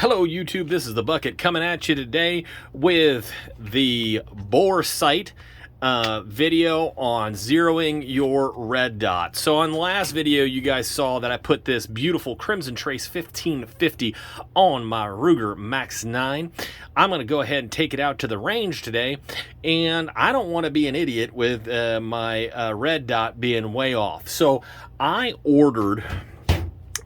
Hello YouTube, this is the Bucket coming at you today with the Boresight video on zeroing your red dot. So on the last video you guys saw that I put this beautiful Crimson Trace 1550 on my Ruger Max 9. I'm going to go ahead and take it out to the range today, and I don't want to be an idiot with my red dot being way off. So I ordered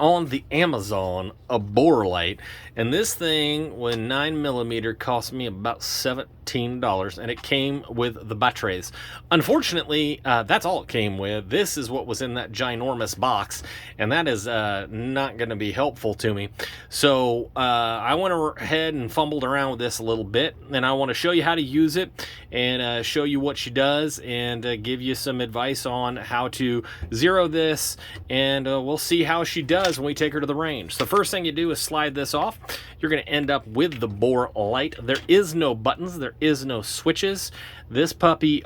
on the Amazon a Boresight, and this thing with 9mm cost me about $17, and it came with the batteries. Unfortunately, that's all it came with. This is what was in that ginormous box, and that is not going to be helpful to me. So I went ahead and fumbled around with this a little bit, and I want to show you how to use it and show you what she does, and give you some advice on how to zero this, and we'll see how she does when we take her to the range. So the first thing you do is slide this off. You're going to end up with the Boresight. There is no buttons, there is no switches. This puppy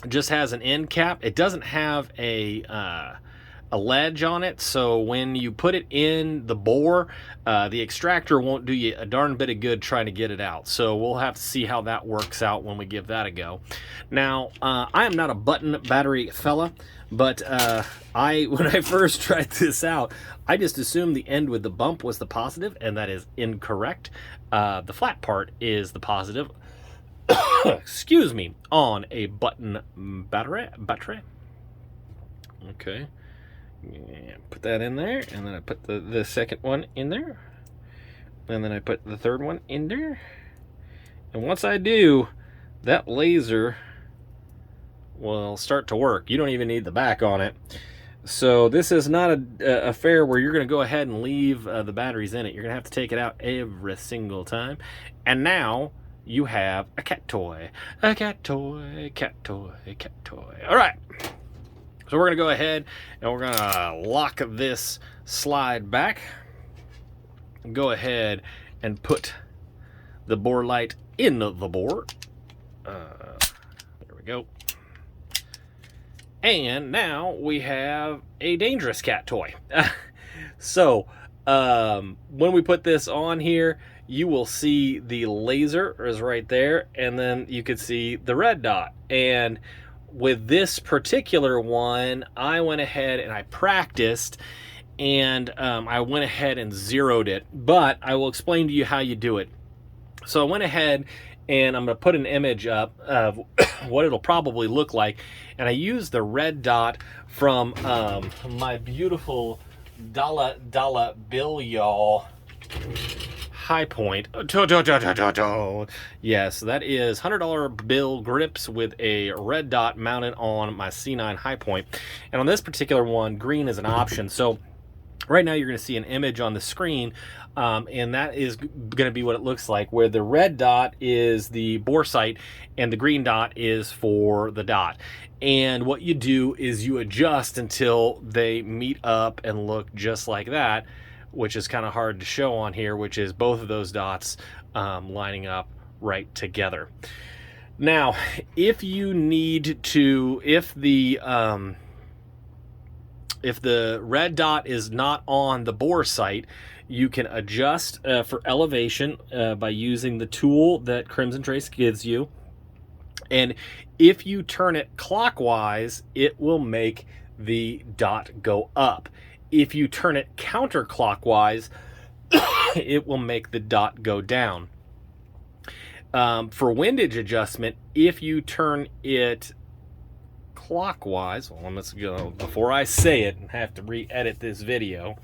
just has an end cap. It doesn't have a ledge on it, so when you put it in the bore, the extractor won't do you a darn bit of good trying to get it out. So we'll have to see how that works out when we give that a go. Now, I am not a button battery fella, but when I first tried this out, I just assumed the end with the bump was the positive, and that is incorrect. The flat part is the positive. Excuse me, on a button battery. Okay. Yeah, put that in there, and then I put the second one in there, and then I put the third one in there, and once I do, that laser will start to work. You don't even need the back on it. So this is not a affair where you're going to go ahead and leave the batteries in it. You're going to have to take it out every single time. And now you have a cat toy. A cat toy, cat toy, cat toy. All right. So we're going to go ahead and we're going to lock this slide back. Go ahead and put the Boresight in the bore. There we go. And now we have a dangerous cat toy. So when we put this on here, you will see the laser is right there, and then you can see the red dot. And with this particular one, I went ahead and I practiced, and I went ahead and zeroed it. But I will explain to you how you do it. So I went ahead and I'm going to put an image up of what it'll probably look like. And I used the red dot from my beautiful dollar bill, y'all, high point. Yes, that is $100 bill grips with a red dot mounted on my C9 high point. And on this particular one, green is an option. So right now you're going to see an image on the screen, and that is going to be what it looks like, where the red dot is the Boresight and the green dot is for the dot. And what you do is you adjust until they meet up and look just like that, which is kind of hard to show on here, which is both of those dots lining up right together. Now, if you need to, if the red dot is not on the Boresight, you can adjust for elevation by using the tool that Crimson Trace gives you. And if you turn it clockwise, it will make the dot go up. If you turn it counterclockwise, it will make the dot go down. For windage adjustment, if you turn it clockwise, well, let's go before I say it and have to re-edit this video.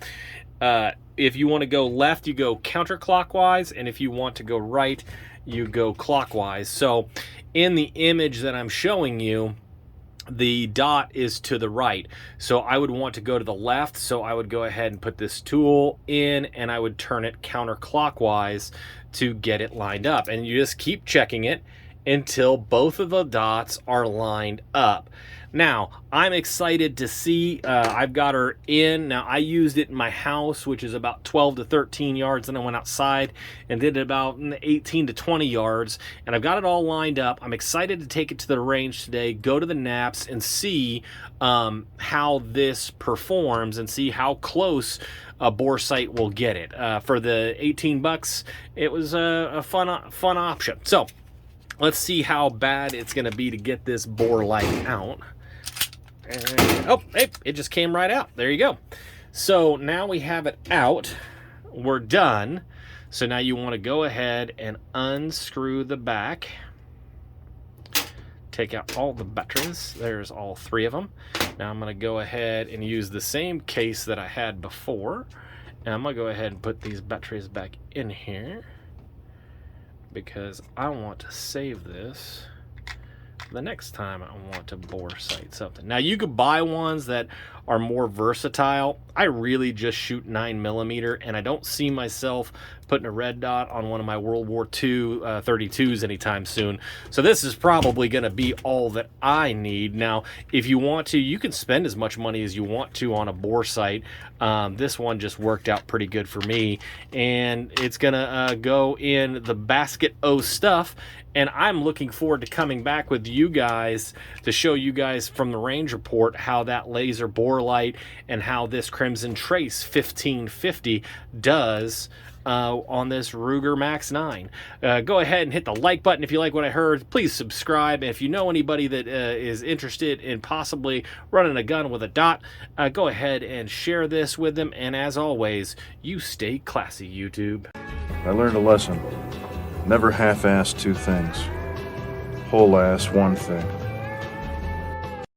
If you want to go left, you go counterclockwise, and if you want to go right, you go clockwise. So in the image that I'm showing you, the dot is to the right, so I would want to go to the left. So I would go ahead and put this tool in, and I would turn it counterclockwise to get it lined up, and you just keep checking it. until both of the dots are lined up. Now, I'm excited to see, I've got her in. Now, I used it in my house, which is about 12 to 13 yards. Then I went outside and did it about 18 to 20 yards. And I've got it all lined up. I'm excited to take it to the range today, go to the naps, and see how this performs and see how close a Boresight will get it. For the 18 bucks, it was a fun option. So, let's see how bad it's going to be to get this Boresight out. And, oh, hey, it just came right out. There you go. So now we have it out. We're done. So now you want to go ahead and unscrew the back. Take out all the batteries. There's all 3 of them. Now I'm going to go ahead and use the same case that I had before. And I'm going to go ahead and put these batteries back in here, because I want to save this the next time I want to Boresight something. Now, you could buy ones that are more versatile. I really just shoot 9mm, and I don't see myself putting a red dot on one of my World War II 32s anytime soon. So this is probably going to be all that I need. Now, if you want to, you can spend as much money as you want to on a Boresight. This one just worked out pretty good for me, and it's going to go in the basket O stuff. And I'm looking forward to coming back with you guys to show you guys from the range report how that laser bore light and how this Crimson Trace 1550 does on this Ruger Max 9. Go ahead and hit the like button if you like what I heard. Please subscribe. And if you know anybody that is interested in possibly running a gun with a dot, go ahead and share this with them. And as always, you stay classy, YouTube. I learned a lesson. Never half-ass 2 things. Whole-ass 1 thing.